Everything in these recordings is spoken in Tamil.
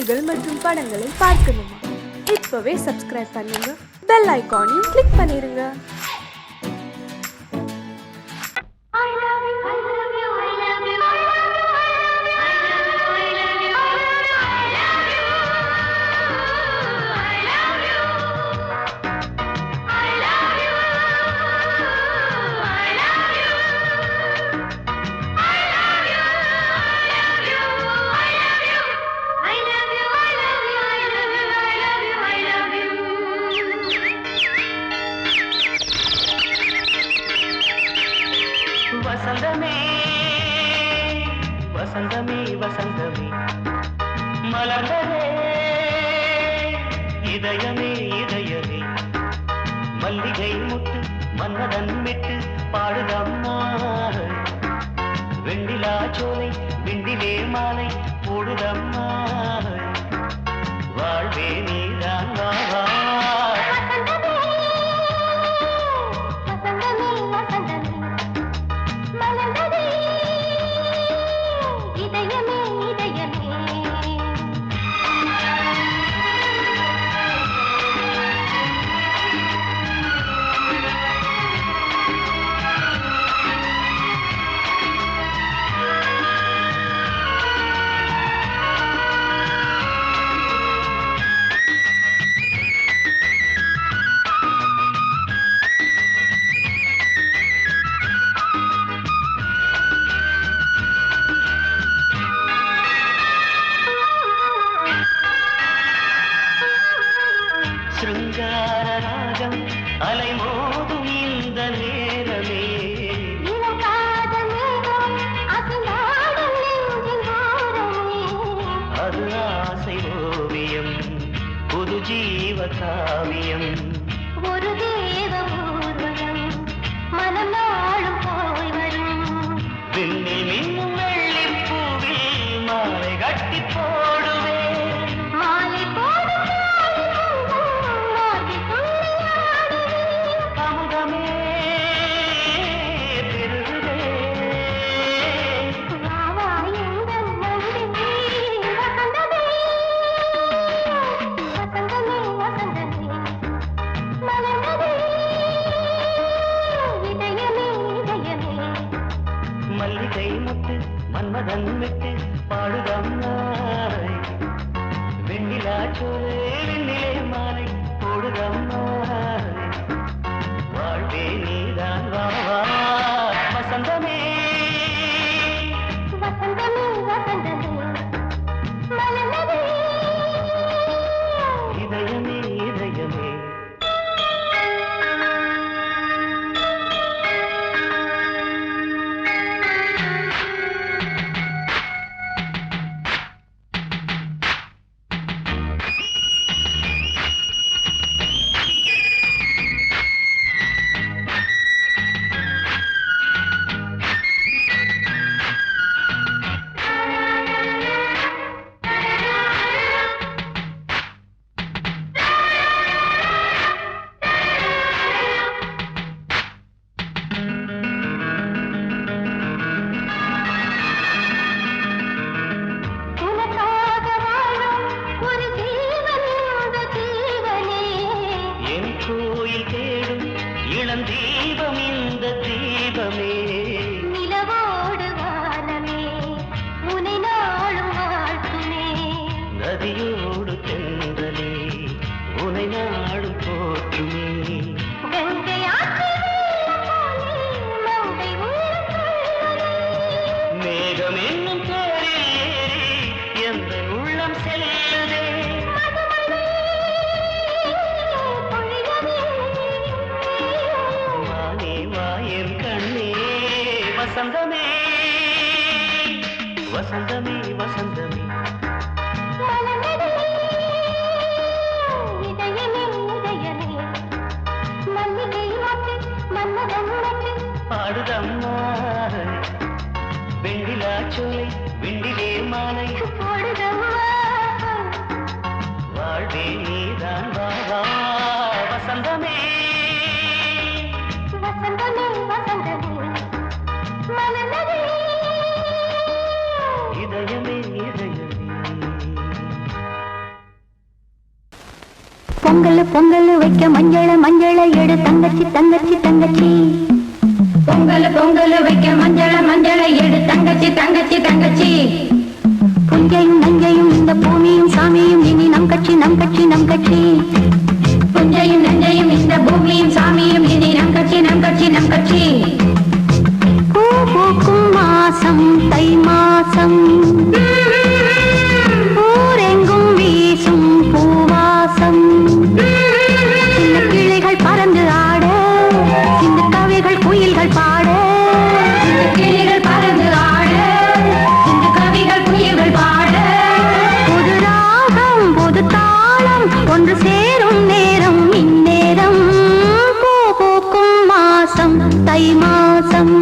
செய்திகள் மற்றும் படங்களை பார்க்கணுமா? இப்பவே சப்ஸ்கிரைப் பண்ணுங்க, பெல் ஐகானையும் கிளிக் பண்ணிருங்க. வசந்தமே வசந்தமே வசந்தமே மலர்ந்ததே இதயமே இதயமே மல்லிகை முட்டு மன்னதன் மெட்டு பாடுதம்மா வெண்ணிலா சோலை விண்டிலே மாலை போடுதம்மா வாழ்வே நீதான் வா வா சிருங்காரராகம் அலைமோதும் இந்த நேரமே அது ஆசை ஓவியம் புது ஜீவ காவியம் ஒரு தேவ ஊர்வலம் மனம் நாளும் போய் வரும் விண்ணில் மின்னும் வெள்ளி பூவில் மாலை கட்டி போடுவேன் மாலை போடும் அமுதமே பெருகுதே மல்லிகை முட்டு மன்மதன் விட்டு பாடுதம்மாய் வெண்ணிலா சோலை வெண்ணிலே மாலை போடுதம்மாய் வாழ்வே நீதான் வா வா வசந்தமே வசந்தமே வசந்தமே மலர்ந்ததே இதயமே இதயமே உனக்காக வாழும் ஒரு ஜீவன் இந்த ஜீவனே என் கோயில் தேடும் இளம் தீபம் இந்த தீபமே நிலவோடு வானமே உனை நாளும் வாழ்த்துமே நதியோடு தென்றலே உனை நாடும் போற்றுமே கங்கை ஆற்று வெள்ளம் போலே மங்கை உள்ளம் கொள்ளுதே. மேகம் என்னும் தேரில் ஏறி எந்த உள்ளம் செல்லுதே மதுமழை பொழியவே. வானே வாயன் கண்ணே வசந்தமே வசந்தமே வசந்தமே மலர்ந்ததே இதயமே இதயமே மல்லிகை மொட்டு மன்மதன் மொட்டு பாடுதம்மா வெண்ணிலா சோலை விண்டிலே மாலை போடுதம்மா வாழ்வே நீதான் வா வா வசந்தமே வசந்தமே வசந்தமே மலர்ந்ததே இதயமே இதயமே பொங்கல் பொங்கல் வைக்க மஞ்சள எடு தங்கச்சி தங்கச்சி தங்கச்சி பொங்கல் பொங்கல் வைக்க மஞ்சள எடு தங்கச்சி தங்கச்சி தங்கச்சி புஞ்சையும் நஞ்சையும் இந்த பூமியும் சாமியும் இனி நம் கட்சி நம் கட்சி நம் கட்சி புஞ்சையும் நஞ்சையும் இந்த பூமியும் சாமியும் இனி நம் கட்சி நம் கட்சி நம் கட்சி பூ பூக்கும் மாசம் தை மாசம் ஊரெங்கும் வீசும் பூவாசம் சின்ன கிளிகள் பறந்து ஆட சின்ன கவிகள் குயில்கள் பாட சின்ன கிளிகள் பறந்து ஆட சின்ன கவிகள் குயில்கள் பாட புது ராகம் புது தாளம் ஒன்று சேரும் நேரம் இந்நேரம் பூ பூக்கும் மாசம் தை மாசம்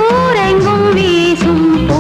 ஊரெங்கும் வீசும் பூ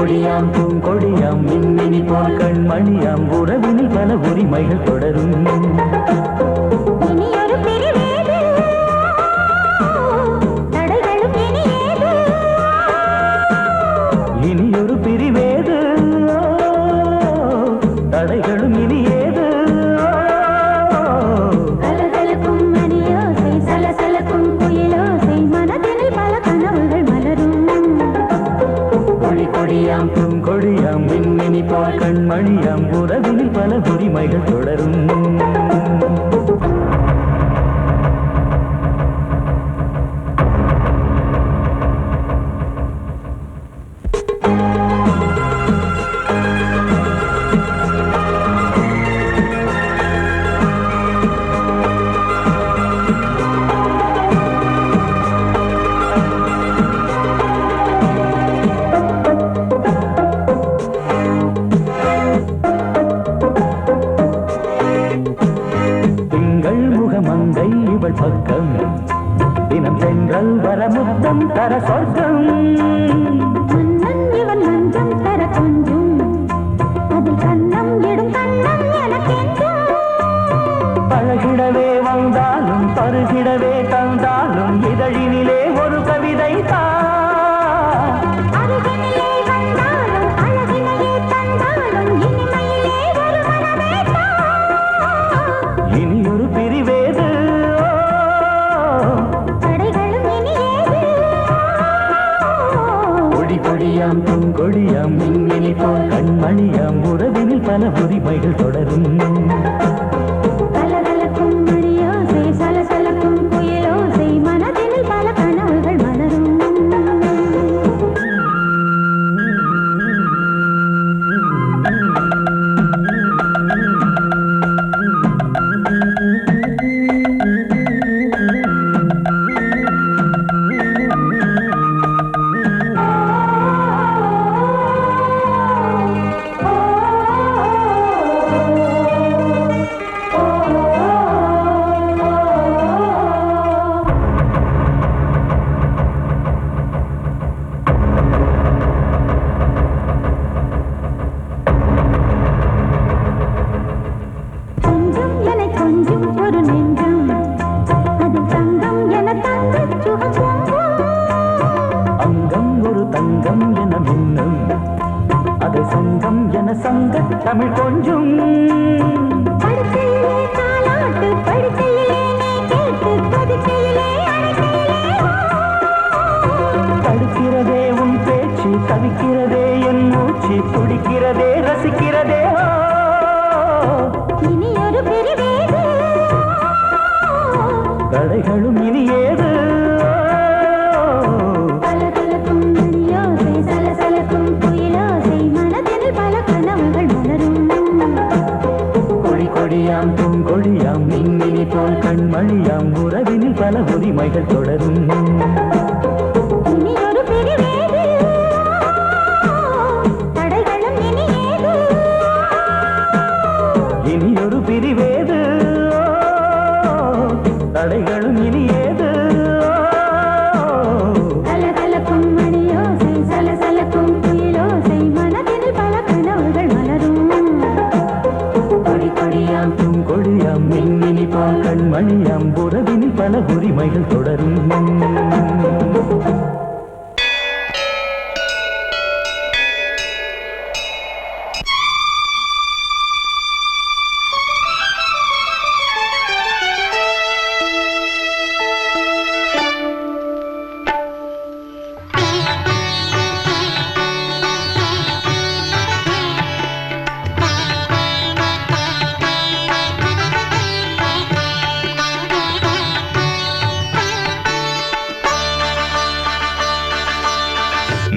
கொடியாம் பூங்கொடியாம் மின்மினி போல் கண்மணியாம் உறவினில் பல உரிமைகள் தொடரும். இனியொரு பிரிவேது தடைகளும் இனியேது. இனியொரு பிரிவேது தடைகளும் இனியேது. கலகலக்கும் மணியோசை சலசலக்கும் குயிலோசை மனதினில் பல கனவுகள் மலரும். கொடி கொடியாம் பூங்கொடியாம் மின்மினி போல் கண்மணியாம் உறவினில் பல உரிமைகள் தொடரும். மங்கை இவள் பக்கம் தினம் சென்றல் வரமுத்தம் தர சொர்க்கம். மன்னன் இவன் மஞ்சம் தர கொஞ்சம் அதில் கண்ணம் இடும் கண்ணம் எனக்கென்றும். பழகிடவே வந்தாலும் பருகிடவே தந்தாலும் இதழினிலே ஒரு கவிதை அருகினிலே வந்தாலும் அழகினையே தந்தாலும் இனிமையிலே ஒரு மனமே இனியொரு பிரிவேது தடைகளும் இனியேது. கொடி கொடியாம் பூங்கொடியாம் மின்மினி போல் கண்மணியாம் உறவினில் பல உரிமைகள் தொடரும். கலகலக்கும் மணியோசை சலசலக்கும் குயிலோசை மனதினில் பல கனவுகள் மலரும். கொஞ்சம் என கொஞ்சம் ஒரு நெஞ்சம் அது தங்கம் என தங்க சுகம். அங்கம் ஒரு தங்கம் என மின்னும் அதை சங்கம் என சங்க தமிழ் கொஞ்சம். படுக்கையிலே தாலாட்டு படுக்கையிலே நீ கேட்டு கொதிக்கையிலே அழைக்கையிலே தடுக்கிறதே உன் பேச்சு தவிக்கிறதே என் மூச்சு துடிக்கிறதே ரசிக்கிறதே. இனியொரு பிரிவேது கடைகளும் இனியேது. கலகலக்கும் மணியோசை சலசலக்கும் குயிலோசை மனதினில் பல கனவுகள் மலரும். கொடி கொடியாம் பூங்கொடியாம் மின்மினி போல் கண்மணியாம் உறவினில் பல உரிமைகள் தொடரும். இனியொரு பிரிவேது தடைகளும் இனியேது. இனியொரு பிரிவேது தடைகளும் இனியேது. கலகலக்கும் மணியோசை சலசலக்கும் குயிலோசை மனதினில் பல கனவுகள் மலரும். கொடி கொடியாம் பூங்கொடியாம் மின்மினி போல் கண்மணியாம் உறவினில் பல உரிமைகள் தொடரும்.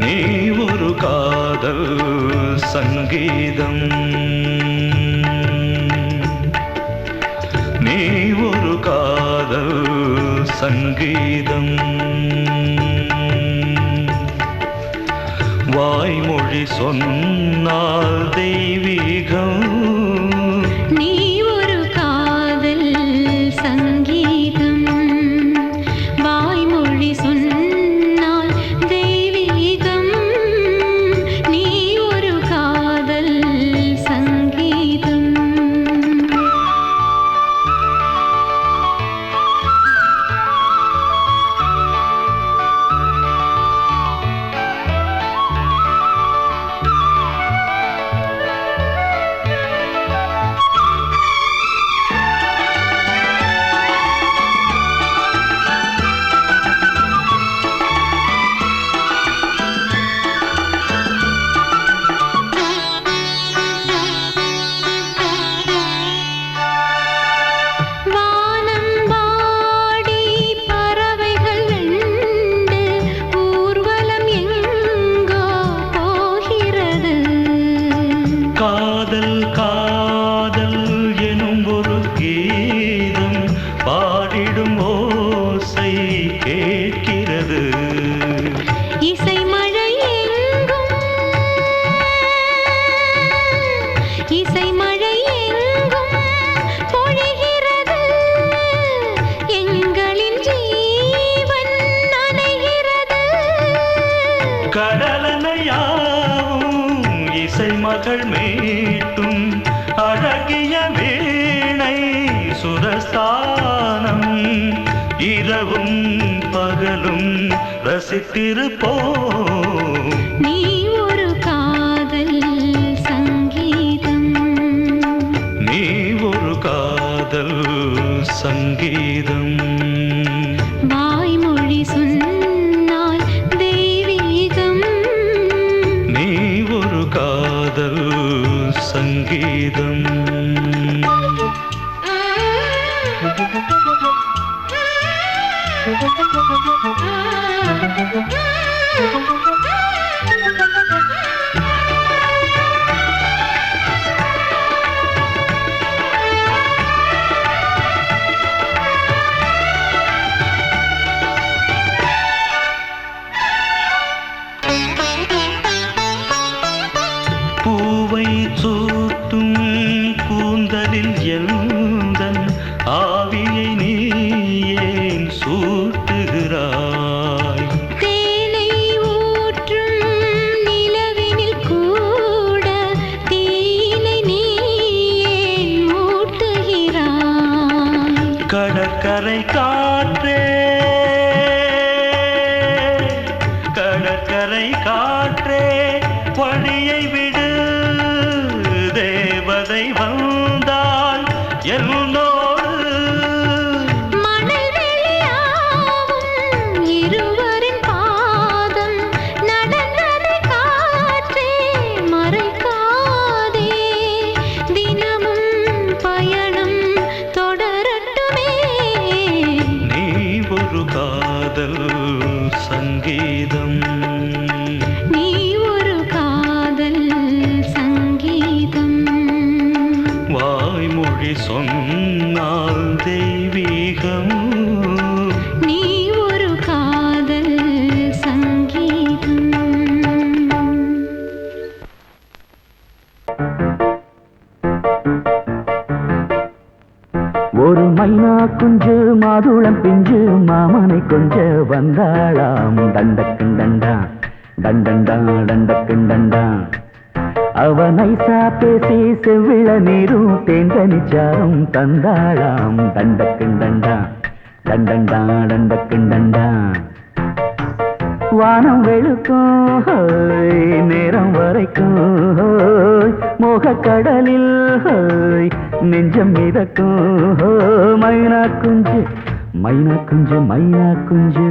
நீ ஒரு காதல் சங்கீதம், நீ ஒரு காதல் சங்கீதம். வாய்மொழி சொன்னால் தெய்வீகம். நீ ஒரு காதல் சங்கீதம், வாய்மொழி சொன்னால் தெய்வீகம். நீ கடலனையாவும் இசை மகள் மீட்டும் அழகிய வீணை சுரஸ்தானம் இரவும் பகலும் ரசித்திருப்போம். நீ ஒரு காதல் சங்கீதம், நீ ஒரு காதல் சங்கீதம். வாய்மொழி சொன்னால் தெய்வீகம், நீ ஒரு காதல் சங்கீதம். பூவை சூட்டும் கூந்தலில் எந்தன் ஆவியை நீ ஏன் சூட்டுகிறாய்? தேனை ஊற்றும் நிலவினில் கூட தீனை நீ ஏன் மூட்டுகிறாய்? கடற்கரை காற்றே, கடற்கரை காற்றே வழியை விடு, தேவதை வந்தால் என்னோடு. மணல் வெளியாகும் இருவரின் பாதம் நடந்ததை காற்றே மறைக்காதே, தினமும் பயணம் தொடரட்டுமே. நீ ஒரு காதல் சங்கீதம், நீ ஒரு காதல் சங்கீதம், வாய்மொழி சொன்னால் தெய்வீகம். நீ ஒரு காதல் சங்கீதம். ஒரு மைனா குஞ்சு மாதுளம் பிஞ்சு மாமனை கொஞ்ச வந்தாளாம். தண்டக்குண்டண்டா டண்டண்டா டண்டக்குண்டண்டா. அவ நைசா பேசி செவ்விள நீரும் தேங்கனிச்சாரும் தந்தாளாம். தண்டக்குண்டண்டா டண்டண்டா டண்டக்குண்டண்டா. வானம் வெளுக்கும் ஹோய், நேரம் வரைக்கும் ஹோய், மோகக்கடலில் ஹோய், நெஞ்சம் மிதக்கும் ஹோய். மைனா குஞ்சு மைனா குஞ்சு மைனா குஞ்சு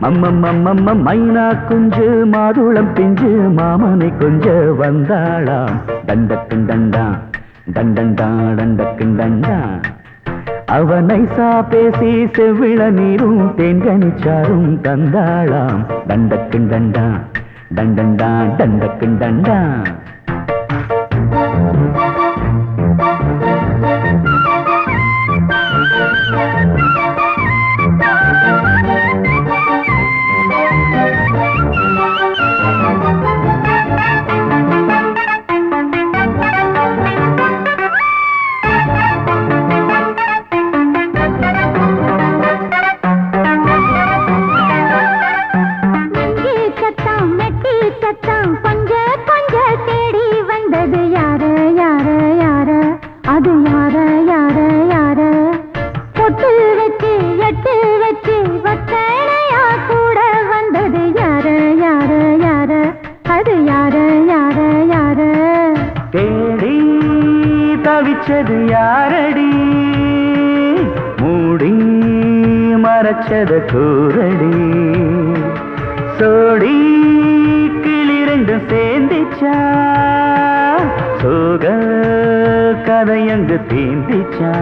மம்மம்மம்மம்ம மைனா குஞ்சு மாதுளம் பிஞ்சு மாமனை கொஞ்ச வந்தாளாம். தண்டக்குண்டண்டா டண்டண்டா டண்டக்குண்டண்டா. அவனை பேசி செவ்விள நீரும் தேன்கனிச்சாரும் தந்தாளாம். தண்டக்குண்டண்டா டண்டண்டா டண்டக்குண்டண்டா. தவிச்சது யாரடி மூடி மறைச்சத கூரடி சோடி கிளி ரெண்டும் சேர்ந்திச்சா சோக கதையங்கு தீந்திச்சா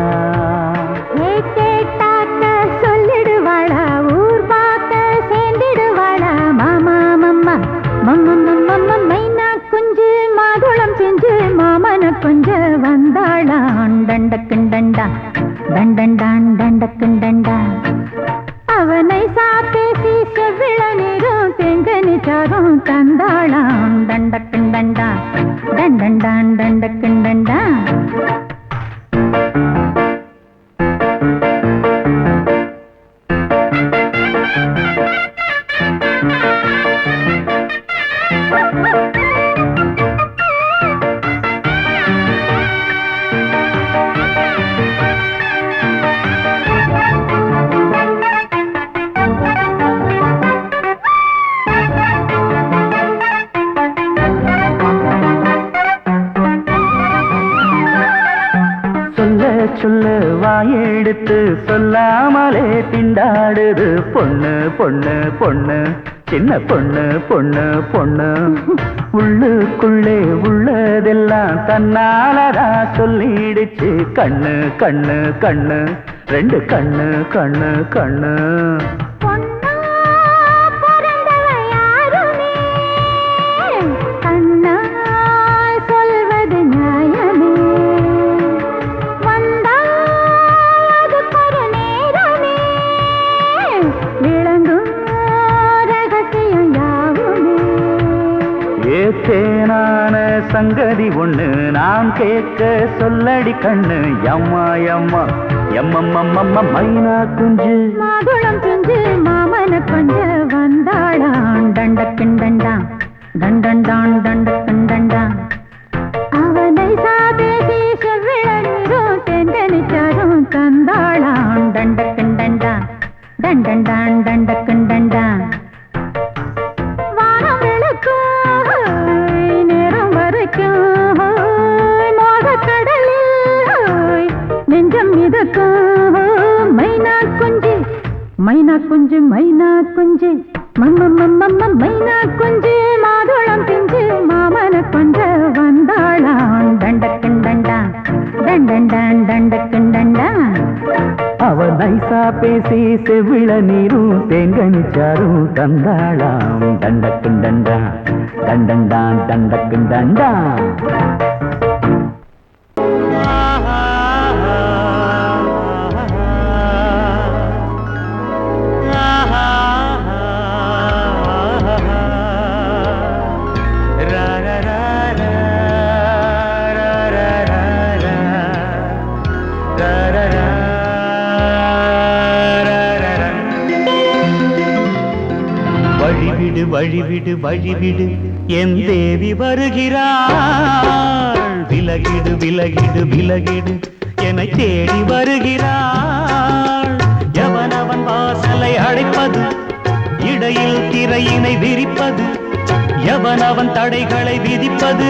சொல்லிடுவாளா ஊர் பார்க்க சேர்ந்திடுவாளா மாமா மம்மா மம்ம மைனா குஞ்சு மாதுளம் செஞ்சு மாமன கொஞ்ச வந்தாளான் தண்டக்குண்டண்டா தண்டண்டான் தண்டக்குண்டண்டா அவனை சாப்பேசி செவ்விள நீரும் செங்கனி சாரும் தந்தாளான் தண்டக்குண்டண்டா தண்டண்டான் தண்டக்குண்டண்டா சொல்ல வாயெடுத்து சொல்லாமலே திண்டாடுது பொண்ணு பொண்ணு பொண்ணு சின்ன பொண்ணு பொண்ணு பொண்ணு உள்ளுக்குள்ளே உள்ளதெல்லாம் தன்னாலதா சொல்லிடுச்சு கண்ணு கண்ணு கண்ணு ரெண்டு கண்ணு கண்ணு கண்ணு தேனான சங்கதி ஒண்ணு நான் கேட்க சொல்லடி கண்ணு எம்மா எம்மா எம்மம்மம்மம்ம மைனா குஞ்சு மாதுளம் குஞ்சு மாமன கொஞ்ச வந்தாளான் தண்டக்கிண்டண்டான் தண்டண்டான் தண்டக்கிண்டண்டான் அவனை சாதேசி செவ்விழநீரும் தென்கனிச்சாரும் தந்தாளான் தண்டக்கிண்டண்டான் தண்டண்டான் தண்டக்கிண்டண்டான் மைனா குஞ்சு மைனா குஞ்சு மம்மம்மம்மம்ம மைனா குஞ்சு மாதுளம் பிஞ்சு மாமன கொஞ்ச வந்தாளான் தண்டக்கிண்டண்டான் தண்டண்டான் தண்டக்கிண்டண்டான் அவ நைசா பேசி செவ்விள நீரும் தேங்கனிச்சாரும் தந்தாளாம் தண்டக்கிண்டண்டான் தண்டண்டான் தண்டக்கிண்டண்டான் வழிவிடு வழிவிடு என் தேவி வருகிறாள் விலகிடு விலகிடு விலகிடு என்னை தேடி வருகிறாள் எவனவன் வாசலை அடைப்பது இடையில் திரையினை விரிப்பது எவனவன் தடைகளை விதிப்பது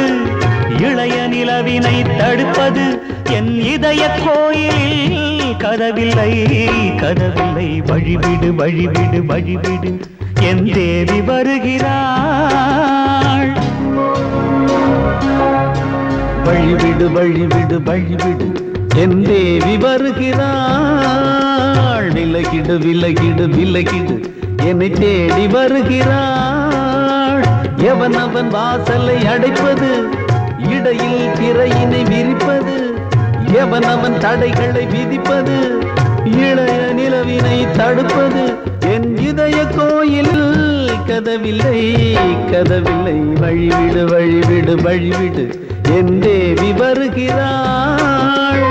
இளைய நிலவினை தடுப்பது என் இதய கோயிலில் கதவில்லை கதவில்லை வழிவிடு வழிவிடு வழிவிடு என் தேவி வருகிறாள் வழிவிடு வழிவிடு வழிவிடு என் தேவி வருகிறாள் விலகிடு விலகிடு விலகிடு என்னை தேடி வருகிறாள் எவனவன் வாசலை அடைப்பது இடையில் திரையினை விரிப்பது எவனவன் தடைகளை விதிப்பது இளைய நிலவினை தடுப்பது என் இதய கோயில் கதவில்லை கதவில்லை வழிவிடு வழிவிடு வழிவிடு என் தேவி வருகிறாள்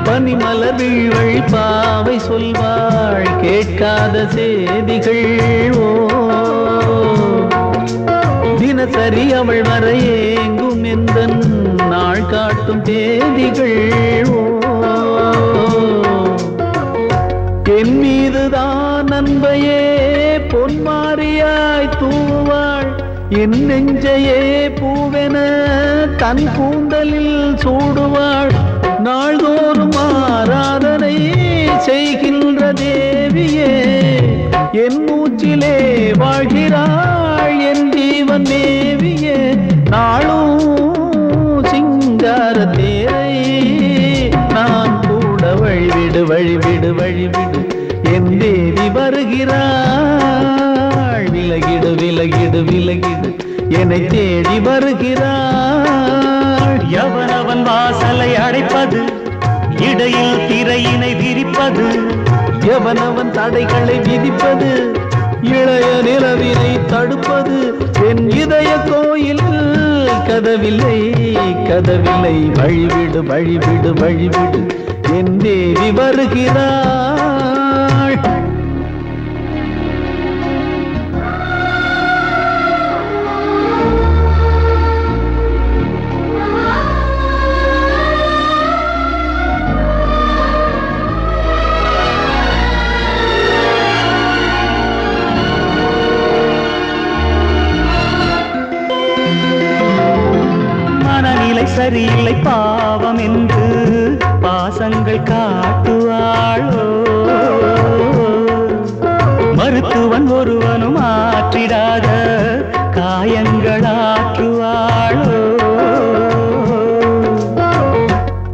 பனிமலர் வீழ்வழி பாவை சொல்வாள் கேட்காத செய்திகள் ஓ தினசரி அவள் வர ஏங்கும் எந்த நாள் காட்டும் தேதிகள் ஓ என் மீதுதான் அன்பையே பொன்மாரியாய் தூவாள் என் நெஞ்சையே பூவென தன் கூந்தலில் சூடுவாள் நாள்தோறும் ஆராதனை செய்கின்ற தேவியே என் மூச்சிலே வாழ்கிறாள் என் ஜீவன் தேவியே நாளும் சிங்கார தேரை நான் கூட வழிவிடு வழிவிடு வழிவிடு என் தேவி வருகிறாள் விலகிடு விலகிடு விலகிடு என்னை தேடி வருகிறாள் எவனவன் வாசலை அடைப்பது இடையில் திரையினை விரிப்பது எவனவன் தடைகளை விதிப்பது இளைய நிலவினை தடுப்பது என் இதய கோயில் கதவில்லை கதவில்லை வழிவிடு வழிவிடு வழிவிடு என் தேவி வருகிறாள். மனநிலை சரியில்லை பாவம் என்று பாசங்கள் காட்டுவாளோ மருத்துவன் ஒருவனும் ஆற்றிடாத காயங்களாற்றுவாளோ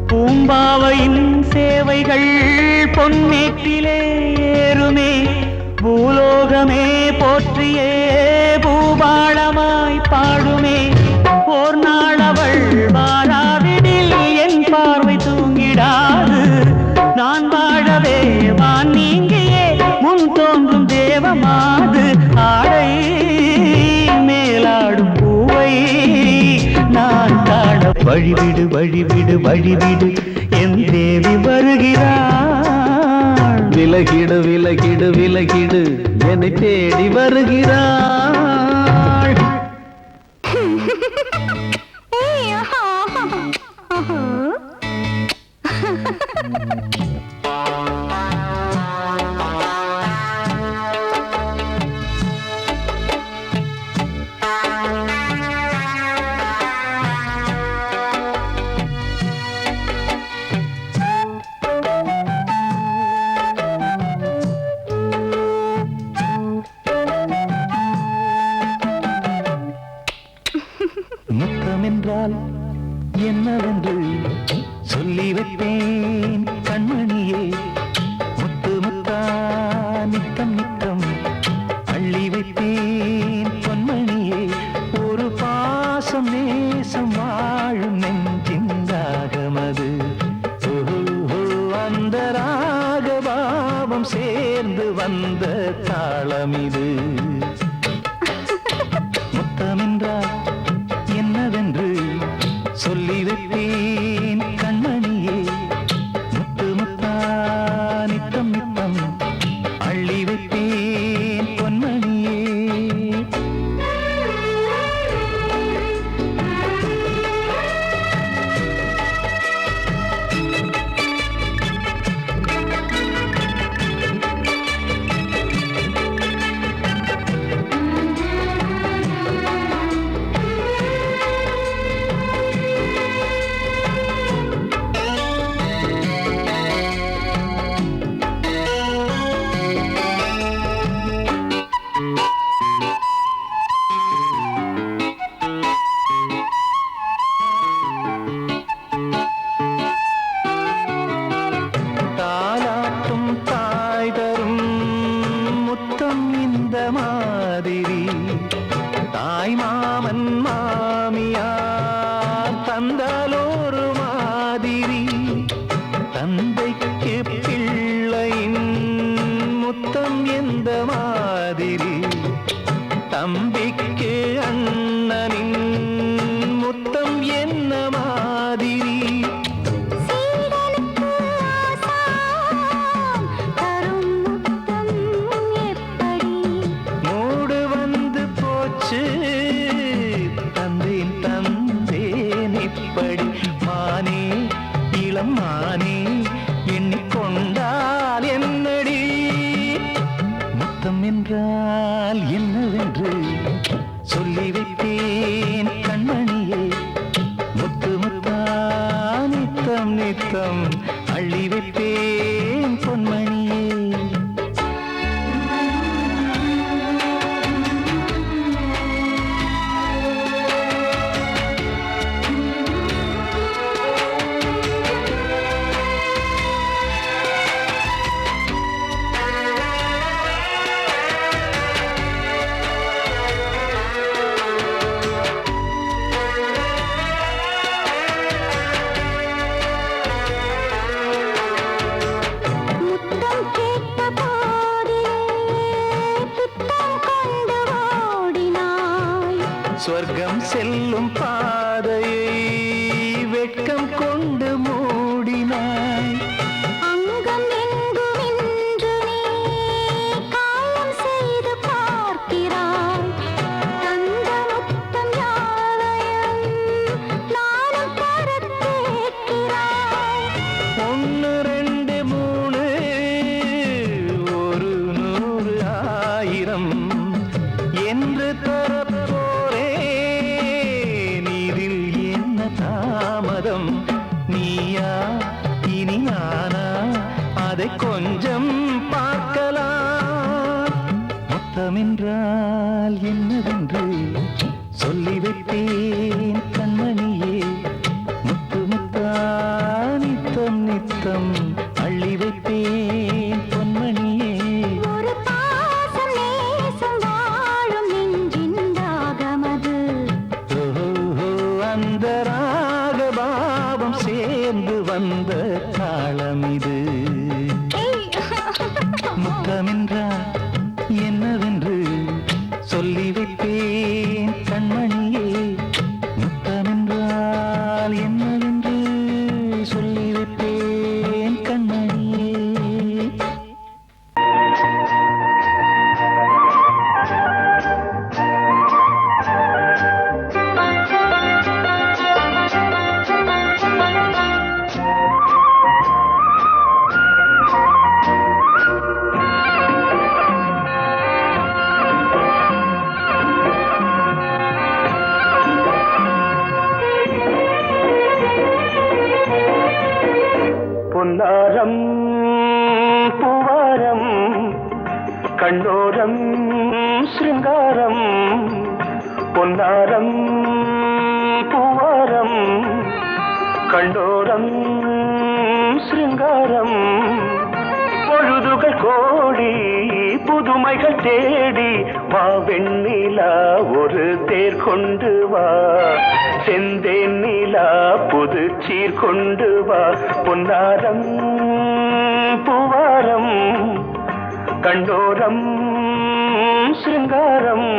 பூம்பாவையின் சேவைகள் பொன்னேற்றிலே ஏறுமே பூலோகமே போற்றியே பூபாளமாய் பாடுமே ஓர் நாள் அவள் வாராவிடில் என் பார்வை தூங்கிடாது நான் வாழவே வான் நீங்கியே முன் தோன்றும் தேவமாது ஆடை மேலாடும் பூவை நான் காண வழிவிடு வழிவிடு வழிவிடு என் தேவி வருகிறாள். விலகிடு விலகிடு விலகிடு என்னை தேடி வருகிறாள். முத்தமென்றால் என்னவென்று சொல்லி வைப்பேன் கண்மணியே முத்து முத்தா நித்தம் நித்தம் அள்ளி வைப்பேன் பொன்மணியே ஒரு பாசம் நேசம் வாழும் நெஞ்சின் ராகமது அந்த ராகபாவம் சேர்ந்து வந்த தாளமிது முத்தமென்றால் என்னவென்று சொல்லி வைப்பேன் கண்மணியே முத்து முத்தா நித்தம் நித்தம் அள்ளி வைப்பேன் பொன்மணியே. தாலாட்டும் தாய் தரும் முத்தம் இந்த மாதிரி தாய் மாமன் மாமியார் தந்தாலோரு மாதிரி தந்தைக்கு பிள்ளையின் முத்தம் எந்த மாதிரி தம்பிக்கு அண்ணனின் முத்தம் என்ன மாதிரி மூடு வந்து போச்சு தந்தேன் தந்தேன் இப்படி மானே இளம் மானே எண்ணிக்கொண்டால் என்னடி முத்தம் என்றால் என்னவென்று சொல்லி வைத்தேன் கண்மணியே முத்து முத்தா நித்தம் நித்தம் அள்ளி வைப்பேன் பொன்மணியே. சொர்க்கம் செல்லும் பாதையை வெட்கம் கொண்டு மூடினாய். அங்கம் எங்கும் இன்று நீ காயம் செய்து பார்க்கிறாய். தந்த முத்தம் யாவையும் நானும் தர கேட்கிறாய். 1 2 3 ஒரு 100 1000 என்று தரப்போரே. நீரில் என்ன தாமதம்? நீயா இனி நானா? அதை கொஞ்சம் பார்க்கலாம். முத்தமென்றால் என்னவென்று சொல்லி வைத்தேன் கண்மணியே. முத்து முத்தா நித்தம் நித்தம் அள்ளி வைத்தேன் பொன்மணியே. ஒரு பாசம் நேசம் வாழும் நெஞ்சின் ராகமது. ஓஹோ, அந்த ராகபாவம் சேர்ந்து வந்த தாளம் இது. முத்தமென்றால் என்னவென்று சொல்லி வைத்தேன் கண்மணியே. முத்தமென்றால் என்னவென்று சொல்லி வைத்தேன் கண்மணியே. பொன்னாரம் பூவாரம் கண்ணோரம் சிருங்காரம். பொன்னாரம் பூவாரம் கண்ணோரம் சிருங்காரம். பொழுதுகள் கோடி புதுமைகள் தேடி வா வெண்ணிலா ஒரு தேர் கொண்டு வா. செந்தேன் நிலா புது சீர் கொண்டு வா. பொன்னாரம் பூவாரம் கண்டோரம் சிருங்காரம்.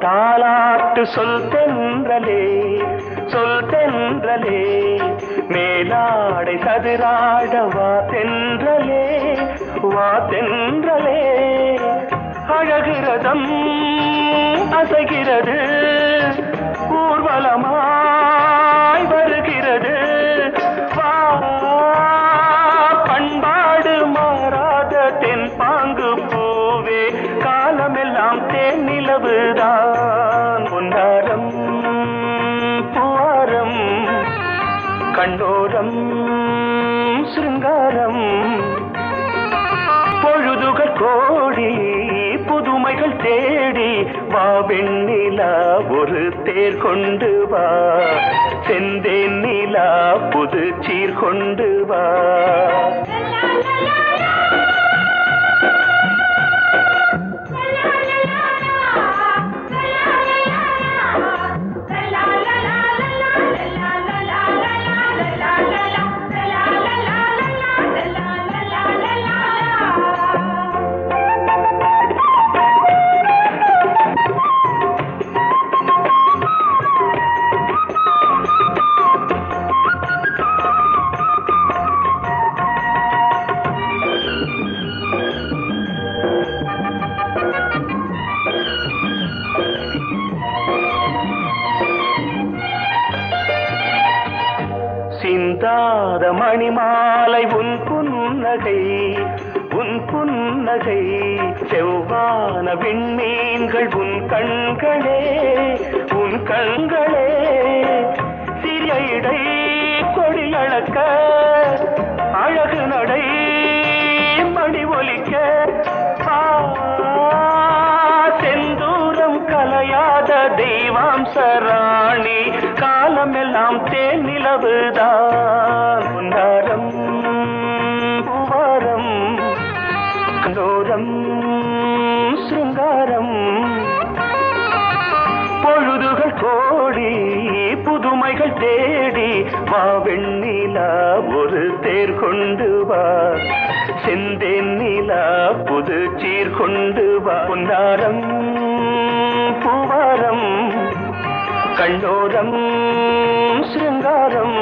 தாலாட்டு சொல் தென்றலே சொல் தென்றலே. மேலாடை சதுராட வா தென்றலே வா தென்றலே. அழகிறதம் அசைகிறது ஊர்வலமாய் வருகிறது. வா பண்பாடு மாறாத தென் பாங்கு பூவே. காலமெல்லாம் தேன் நிலவுதான். பொன்னாரம் பூவாரம் கண்ணோரம் சிருங்காரம். பொழுதுகள் கோடி புதுமைகள் தேடி வா வெண்ணிலா ஒரு தேர் கொண்டு வா. செந்தேன் நிலா புது சீர் கொண்டு வா. சிந்தாத மணிமாலை உன் புன்னகை உன் புன்னகை. செவ்வான விண்மீன்கள் உன் கண்களே உன் கண்களே சிறிய இடை கொடியளக்க அழகு நடை மணி ஒலிக்க செந்தூரம் கலையாத தெய்வாம்சராணி காலமெல்லாம் தேன் நிலவுதான் உன்னாரம் பூவாரம் கண்டோரம் சிருங்காரம் பொழுதுகள் கோடி புதுமைகள் தேடி வா வெண்ணிலா ஒரு தேர் கொண்டு வா செந்தேன் நிலா புது சீர் கொண்டு வா பொன்னாரம் பூவாரம் கண்டோரம் சிருங்காரம்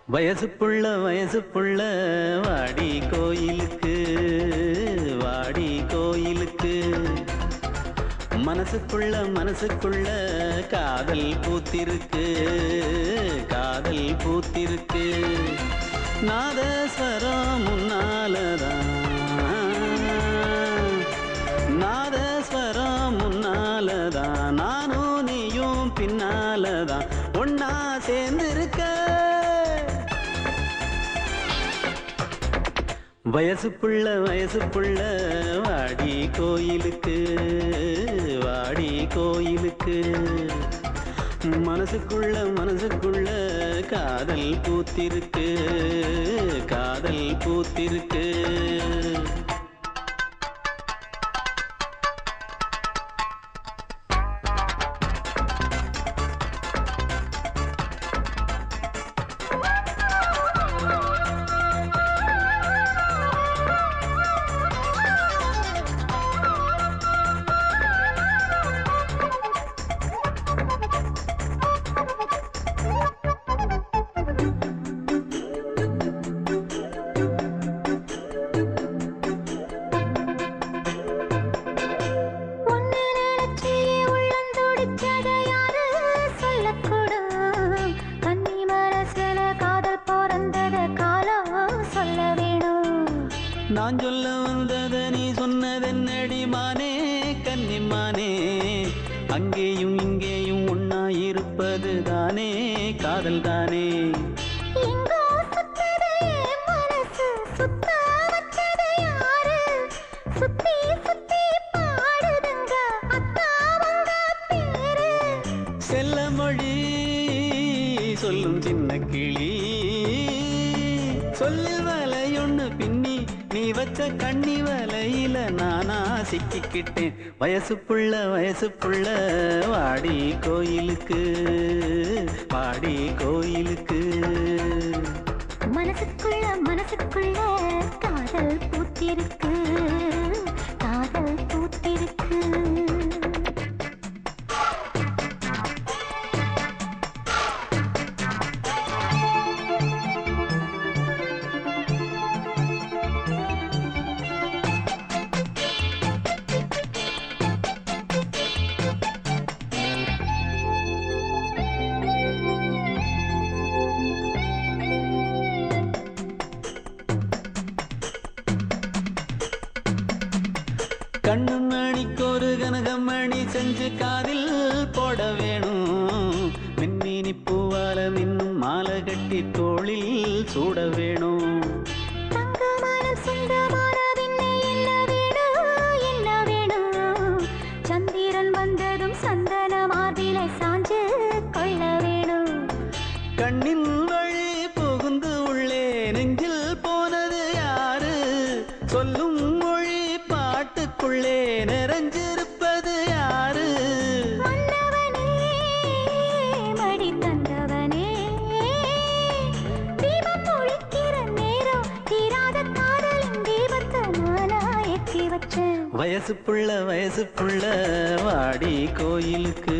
வயசு புள்ள வாடி கோயிலுக்கு மனசுக்குள்ள காதல் பூத்திருக்கு நாதஸ்வரம் முன்னாலதான் நானும் நீயும் பின்னாலதான் ஒன்னா சேர்ந்திருக்க வயசு புள்ள வாடி கோயிலுக்கு மனசுக்குள்ள காதல் பூத்திருக்கு நான் சொல்ல வந்தத நீ சொன்னதென்னடி மானே கன்னிமானே அங்கேயும் இங்கேயும் ஒன்னா இருப்பது தானே காதல் தானே செல்ல மொழி சொல்லும் சின்ன கிளி சொல்லில் வலையொன்னு பின்னி நீ வச்ச கண்ணி வலையில நானா சிக்கிக்கிட்டேன் வயசு புள்ள வாடி கோயிலுக்கு மனசுக்குள்ள காதல் பூத்திருக்கு கண்ணு மணிக்கொரு கனகமணி செஞ்சு காதில் போட வேணும் மின்மினி பூவால மின்னும் மாலை கட்டி தோளில் சூட வேணும் சந்திரன் வந்ததும் சந்தன மார்பிலை சாஞ்சு கொள்ள வேணும் கண்ணின் வழி புகுந்து உள்ளே நெஞ்சில் போனது யாரு சொல்லும் மொழி பாட்டுக்குள்ளே நிறைஞ்சிருப்பது யாரு மன்னவனே மடி தந்தவனே தீபம் ஒழிக்கிற நேரம் தீராத காதலின் தீபத்தை நானா வயசு புள்ள வாடி கோயிலுக்கு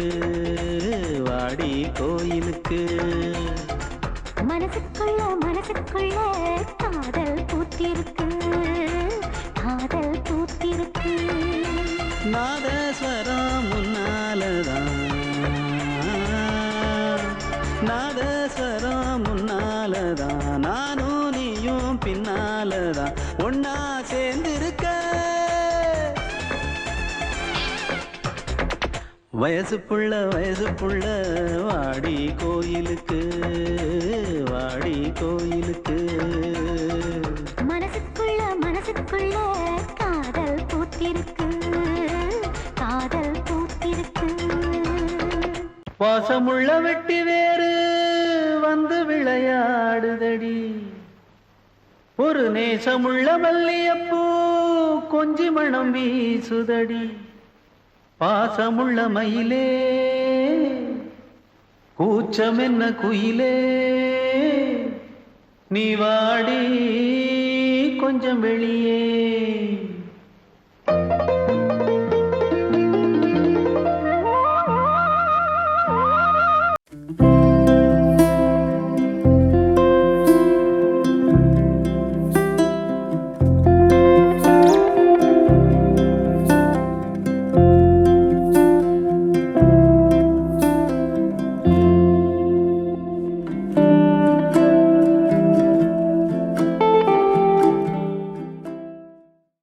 வாடி கோயிலுக்கு. மனசுக்குள்ள காதல் பூத்திருக்கு காதல் பூத்திருக்கு. நாதஸ்வரம் முன்னாலதான் நாதஸ்வரம் முன்னாலதான் நானும் நீயும் பின்னாலதான் ஒன்னா சேர்ந்திருக்க. வயசு புள்ள வாடி கோயிலுக்கு வாடி கோயிலுக்கு. மனசுக்குள்ள காதல் பூத்திருக்கு காதல் பூத்திருக்கு. வாசமுள்ள வெட்டி வேறு வந்து விளையாடுதடி, ஒரு நேசமுள்ள மல்லியப்பூ கொஞ்சி மணம் வீசுதடி. பாசமுள்ள மயிலே கூச்சம் என்ன குயிலே, நீ வாடி கொஞ்சம் வெளியே.